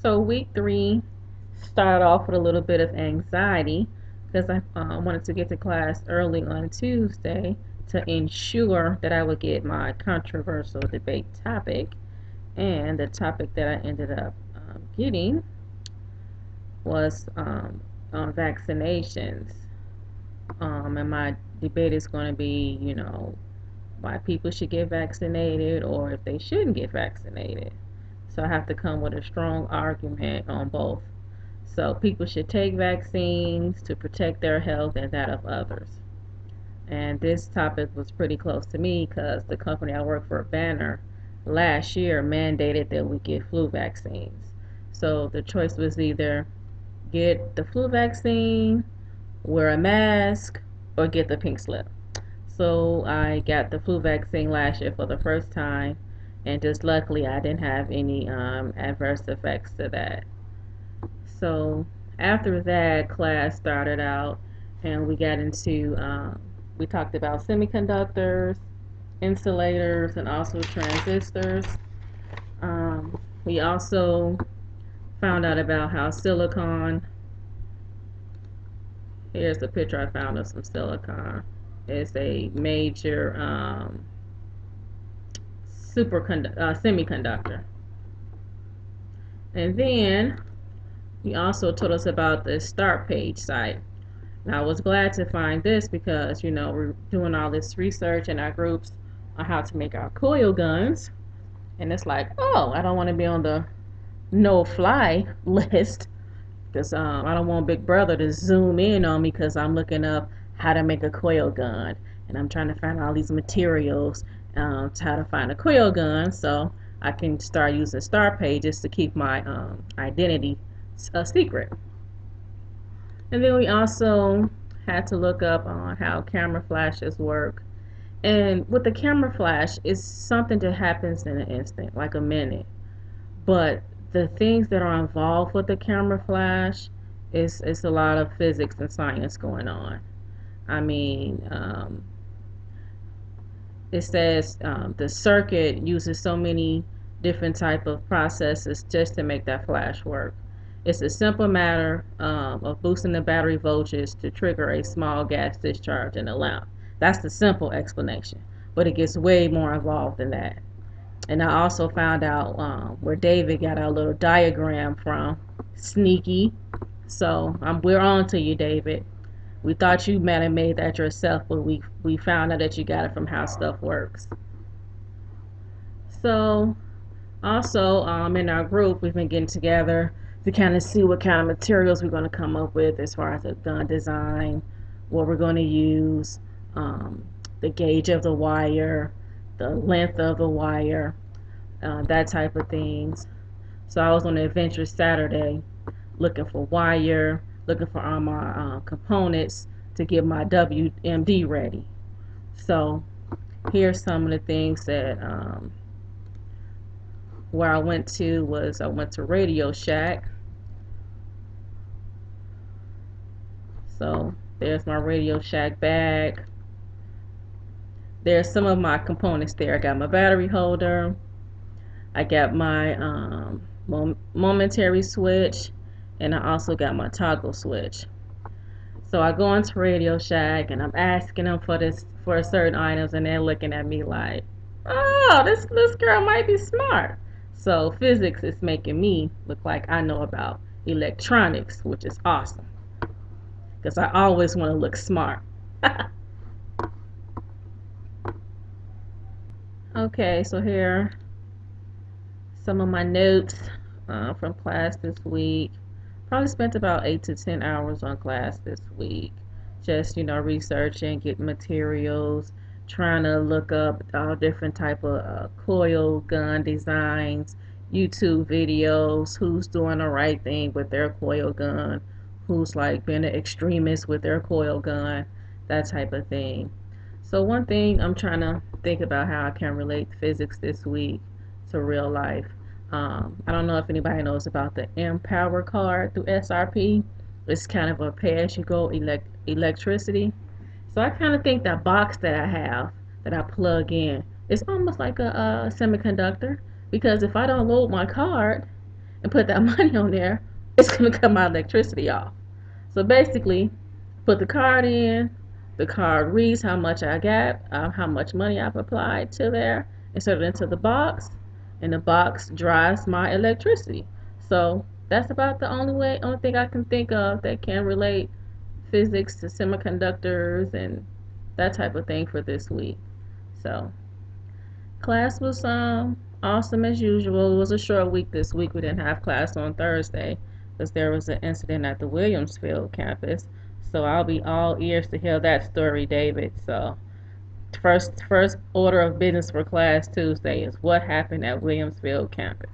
So week 3 started off with a little bit of anxiety because I wanted to get to class early on Tuesday to ensure that I would get my controversial debate topic. And the topic that I ended up getting was on vaccinations. And my debate is going to be, why people should get vaccinated or if they shouldn't get vaccinated. So I have to come with a strong argument on both. So people should take vaccines to protect their health and that of others. And this topic was pretty close to me because the company I work for, Banner, last year mandated that we get flu vaccines. So the choice was either get the flu vaccine, wear a mask, or get the pink slip. So I got the flu vaccine last year for the first time, and just luckily I didn't have any adverse effects to that. So after that, class started out, and we got into we talked about semiconductors, insulators, and also transistors. We also found out about how silicon. Here's a picture I found of some silicon. It's a major semiconductor. And then he also told us about the start page site. Now, I was glad to find this because, we're doing all this research in our groups on how to make our coil guns. And it's like, oh, I don't want to be on the no fly list because I don't want Big Brother to zoom in on me because I'm looking up how to make a coil gun. And I'm trying to find all these materials to how to find a coil gun so I can start using star pages to keep my identity a secret. And then we also had to look up on how camera flashes work. And with the camera flash, it's something that happens in an instant, like a minute. But the things that are involved with the camera flash is it's a lot of physics and science going on. I mean, it says the circuit uses so many different type of processes just to make that flash work. It's a simple matter of boosting the battery voltage to trigger a small gas discharge in the lamp. That's the simple explanation, but it gets way more involved than that. And I also found out where David got our little diagram from. Sneaky. So we're on to you, David. We thought you might have made that yourself, but we found out that you got it from how stuff works. So also in our group, we've been getting together to kind of see what kind of materials we're going to come up with as far as the gun design, what we're going to use, the gauge of the wire, the length of the wire, that type of things. So I was on an adventure Saturday looking for wire, looking for all my components to get my WMD ready. So here's some of the things that where I went to Radio Shack. So there's my Radio Shack bag. There's some of my components there. I got my battery holder. I got my momentary switch, and I also got my toggle switch. So I go into Radio Shack and I'm asking them for certain items, and they're looking at me like, "Oh, this girl might be smart." So physics is making me look like I know about electronics, which is awesome because I always want to look smart. Okay, so here some of my notes from class this week. Probably spent about 8 to 10 hours on class this week. Just, researching, getting materials, trying to look up all different type of coil gun designs, YouTube videos, who's doing the right thing with their coil gun, who's like being an extremist with their coil gun, that type of thing. So one thing I'm trying to think about how I can relate physics this week to real life. I don't know if anybody knows about the Empower card through SRP. It's kind of a pay-as-you-go electricity. So I kind of think that box that I have that I plug in is almost like a semiconductor because if I don't load my card and put that money on there, it's going to cut my electricity off. So basically, put the card in, the card reads how much I got, how much money I've applied to there, insert it into the box, and the box drives my electricity. So that's about the only thing I can think of that can relate physics to semiconductors and that type of thing for this week. So class was awesome as usual. It was a short week this week. We didn't have class on Thursday because there was an incident at the Williamsfield campus. So I'll be all ears to hear that story, David. So first order of business for class Tuesday is what happened at Williamsfield campus.